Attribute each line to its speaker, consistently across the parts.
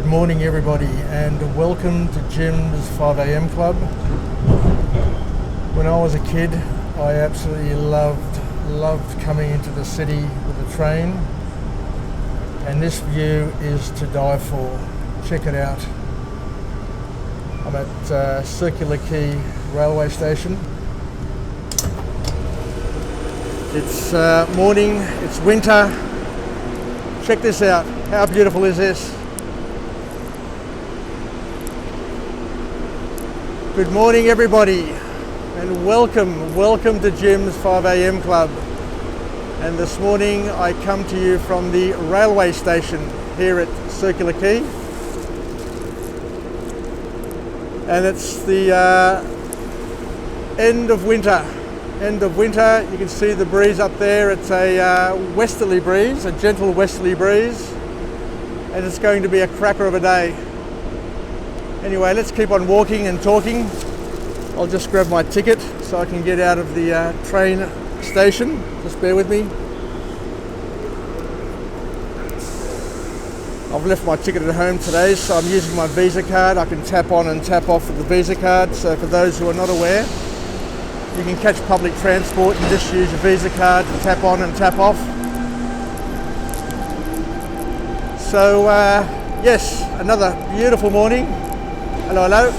Speaker 1: morning everybody, and welcome to Jim's 5am Club. When I was a kid, I absolutely loved coming into the city with the train, and this view is to die for. Check it out. I'm at Circular Quay railway station. It's morning, it's winter. Check this out. How beautiful is this? Good morning everybody, and welcome to Jim's 5am Club. And this morning I come to you from the railway station here at Circular Quay. And it's the end of winter. You can see the breeze up there. It's a westerly breeze, a gentle westerly breeze, and it's going to be a cracker of a day. Anyway, let's keep on walking and talking. I'll just grab my ticket so I can get out of the train station. Just bear with me. I've left my ticket at home today, so I'm using my Visa card. I can tap on and tap off with the Visa card. So for those who are not aware, you can catch public transport and just use your Visa card to tap on and tap off. So yes, another beautiful morning. Hello.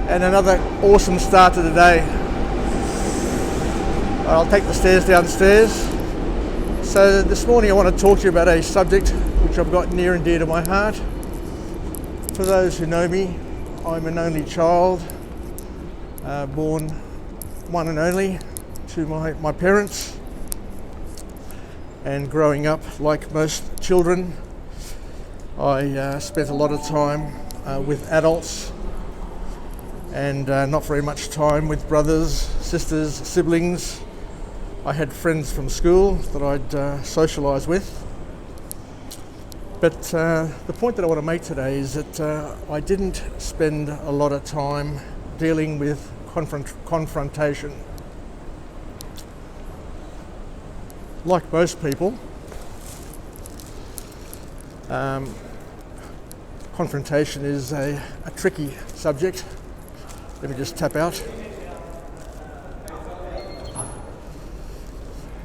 Speaker 1: And another awesome start to the day. I'll take the stairs downstairs. So this morning I want to talk to you about a subject which I've got near and dear to my heart. For those who know me, I'm an only child, born one and only to my parents. And growing up, like most children, I spent a lot of time with adults and not very much time with brothers, sisters, siblings. I had friends from school that I'd socialise with. But the point that I want to make today is that I didn't spend a lot of time dealing with confrontation. Like most people, confrontation is a tricky subject. Let me just tap out.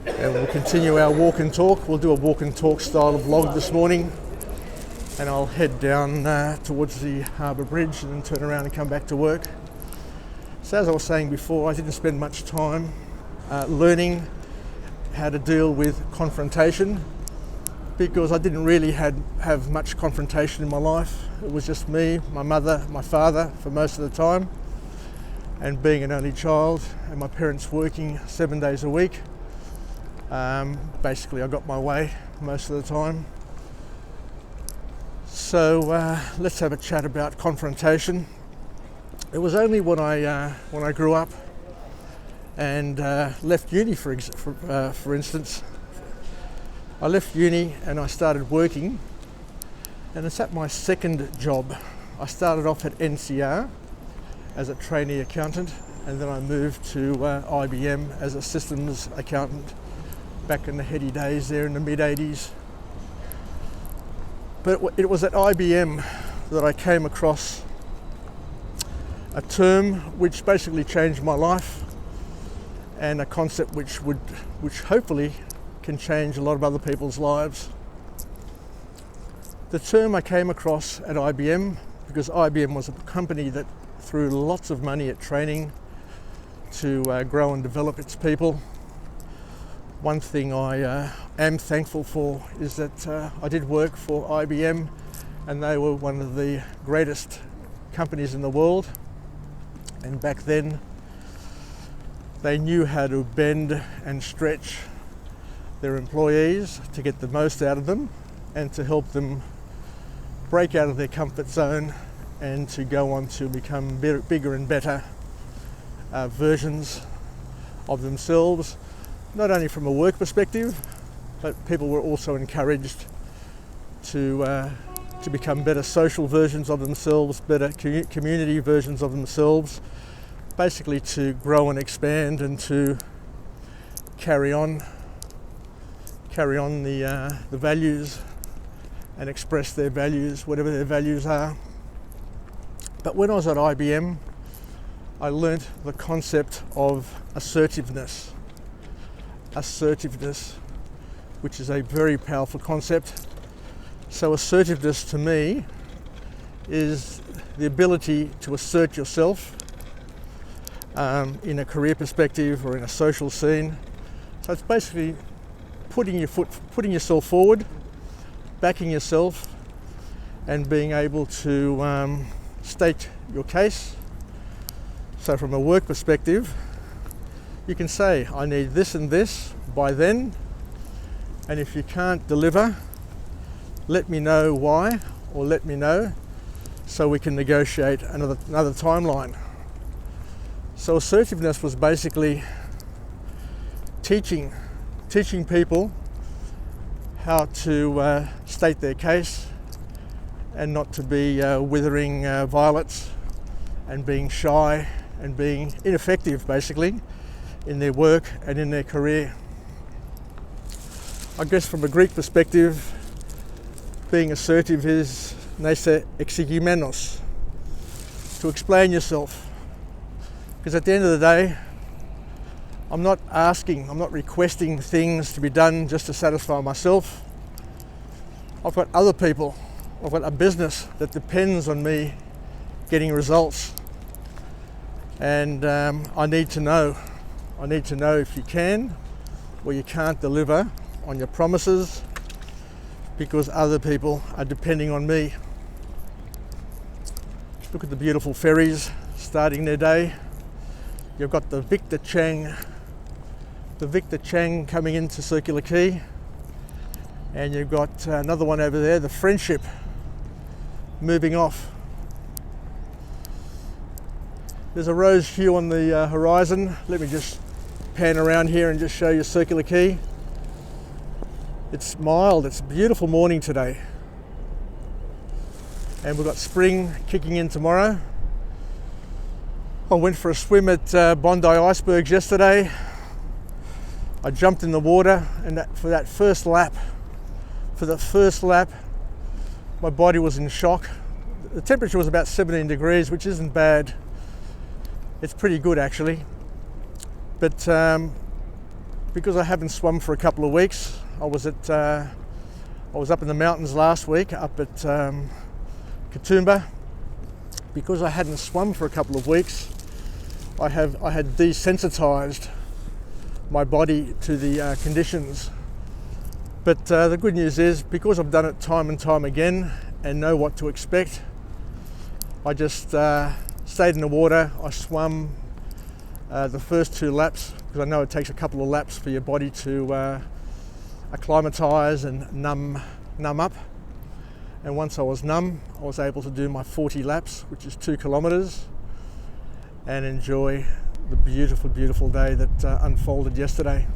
Speaker 1: And we'll continue our walk and talk. We'll do a walk and talk style of vlog this morning. And I'll head down towards the Harbour Bridge and then turn around and come back to work. So as I was saying before, I didn't spend much time learning how to deal with confrontation, because I didn't really have much confrontation in my life. It was just me, my mother, my father for most of the time, and being an only child and my parents working 7 days a week, basically I got my way most of the time. So let's have a chat about confrontation. It was only when I grew up and left uni, for instance. I left uni and I started working, and it's at my second job. I started off at NCR as a trainee accountant, and then I moved to IBM as a systems accountant back in the heady days there in the mid-80s. But it was at IBM that I came across a term which basically changed my life, and a concept which hopefully can change a lot of other people's lives. The term I came across at IBM, because IBM was a company that threw lots of money at training to grow and develop its people. One thing I am thankful for is that I did work for IBM, and they were one of the greatest companies in the world. And back then, they knew how to bend and stretch their employees to get the most out of them and to help them break out of their comfort zone and to go on to become bigger and better versions of themselves, not only from a work perspective, but people were also encouraged to become better social versions of themselves, better community versions of themselves, basically to grow and expand and to carry on the values and express their values, whatever their values are. But when I was at IBM, I learnt the concept of assertiveness. Assertiveness, which is a very powerful concept. So assertiveness to me is the ability to assert yourself in a career perspective or in a social scene. So it's basically putting yourself forward, backing yourself, and being able to state your case. So from a work perspective, you can say, I need this and this by then, and if you can't deliver, let me know why, or let me know so we can negotiate another timeline. So assertiveness was basically teaching people how to state their case and not to be withering violets and being shy and being ineffective basically in their work and in their career. I guess from a Greek perspective, being assertive is nese exegemenos, to explain yourself. Because at the end of the day, I'm not requesting things to be done just to satisfy myself. I've got other people, I've got a business that depends on me getting results. And I need to know if you can or you can't deliver on your promises, because other people are depending on me. Look at the beautiful ferries starting their day. You've got the Victor Chang coming into Circular Quay, and you've got another one over there, the Friendship, moving off. There's a rose hue on the horizon. Let me just pan around here and just show you Circular Quay. It's mild, it's a beautiful morning today. And we've got spring kicking in tomorrow. I went for a swim at Bondi Icebergs yesterday. I jumped in the water, and for the first lap, my body was in shock. The temperature was about 17 degrees, which isn't bad. It's pretty good actually. But because I haven't swum for a couple of weeks, I was up in the mountains last week, up at Katoomba. Because I hadn't swum for a couple of weeks, I had desensitized my body to the conditions. But the good news is, because I've done it time and time again and know what to expect, I just stayed in the water. I swam the first 2 laps, because I know it takes a couple of laps for your body to acclimatise and numb up. And once I was numb, I was able to do my 40 laps, which is 2 kilometres, and enjoy the beautiful, beautiful day that unfolded yesterday.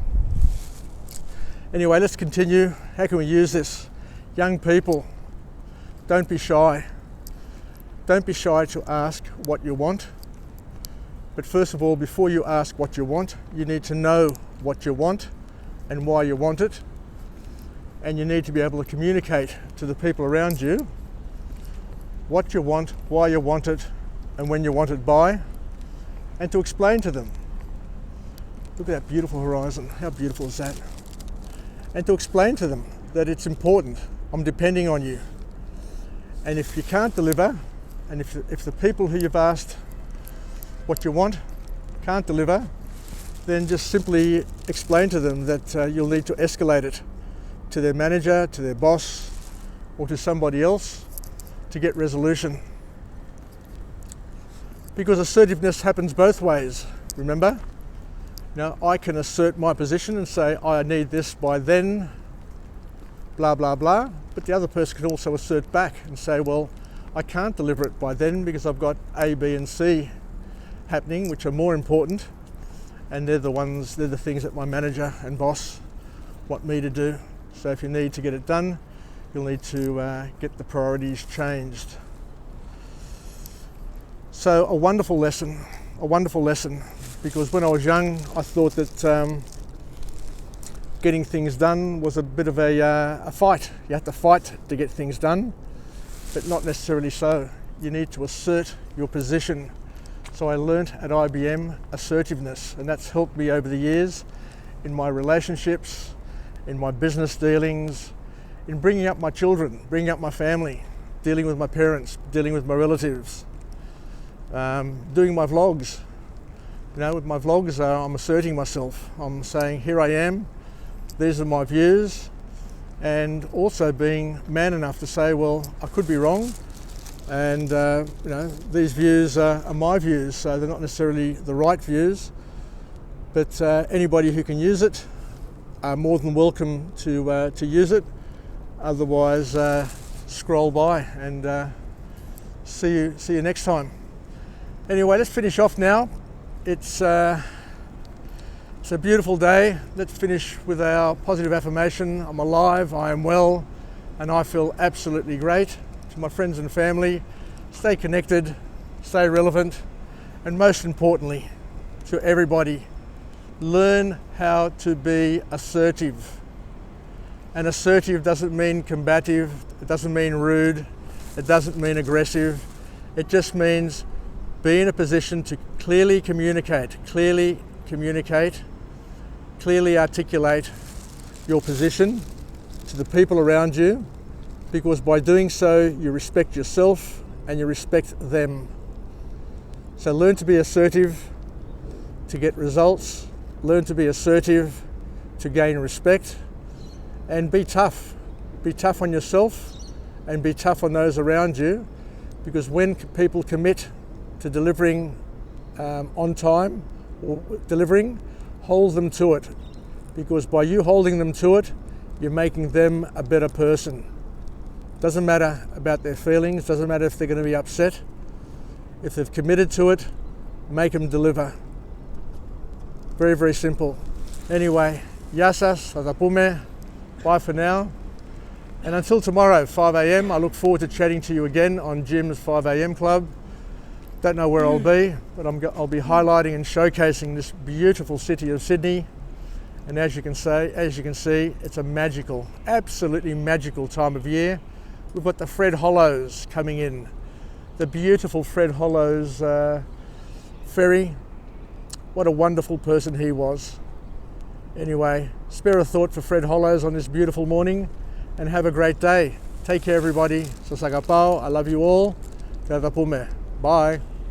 Speaker 1: Anyway, let's continue. How can we use this? Young people, don't be shy. Don't be shy to ask what you want. But first of all, before you ask what you want, you need to know what you want and why you want it. And you need to be able to communicate to the people around you what you want, why you want it, and when you want it by, and to explain to them. Look at that beautiful horizon. How beautiful is that? And to explain to them that it's important. I'm depending on you. And if you can't deliver, and if the people who you've asked what you want can't deliver, then just simply explain to them that you'll need to escalate it to their manager, to their boss, or to somebody else to get resolution. Because assertiveness happens both ways, remember? Now, I can assert my position and say, I need this by then, blah, blah, blah. But the other person can also assert back and say, well, I can't deliver it by then because I've got A, B, and C happening, which are more important. And they're the things that my manager and boss want me to do. So if you need to get it done, you'll need to get the priorities changed. So a wonderful lesson, because when I was young, I thought that getting things done was a bit of a fight. You had to fight to get things done, but not necessarily so. You need to assert your position. So I learnt at IBM assertiveness, and that's helped me over the years in my relationships, in my business dealings, in bringing up my children, bringing up my family, dealing with my parents, dealing with my relatives, doing my vlogs. You know, with my vlogs, I'm asserting myself. I'm saying, here I am, these are my views, and also being man enough to say, well, I could be wrong, and you know, these views are my views, so they're not necessarily the right views, but anybody who can use it are more than welcome to use it. Otherwise, scroll by and see you next time. Anyway, let's finish off now. It's a beautiful day. Let's finish with our positive affirmation. I'm alive, I am well, and I feel absolutely great. To my friends and family, stay connected, stay relevant, and most importantly, to everybody, learn how to be assertive. And assertive doesn't mean combative, it doesn't mean rude, it doesn't mean aggressive. It just means be in a position to clearly communicate, clearly articulate your position to the people around you, because by doing so you respect yourself and you respect them. So learn to be assertive to get results, learn to be assertive to gain respect, and be tough. Be tough on yourself and be tough on those around you, because when people commit to delivering on time or delivering, hold them to it, because by you holding them to it, you're making them a better person. Doesn't matter about their feelings, doesn't matter if they're going to be upset. If they've committed to it, make them deliver. Very, very simple. Anyway, yasas, tatapume, bye for now. And until tomorrow, 5 a.m, I look forward to chatting to you again on Jim's 5 a.m. Club. Don't know where I'll be, but I'll be highlighting and showcasing this beautiful city of Sydney. And as you can see, it's a magical, absolutely magical time of year. We've got the Fred Hollows coming in, the beautiful Fred Hollows ferry. What a wonderful person he was. Anyway, spare a thought for Fred Hollows on this beautiful morning, and have a great day. Take care, everybody. Sasagapao, I love you all. Tatapume. Bye.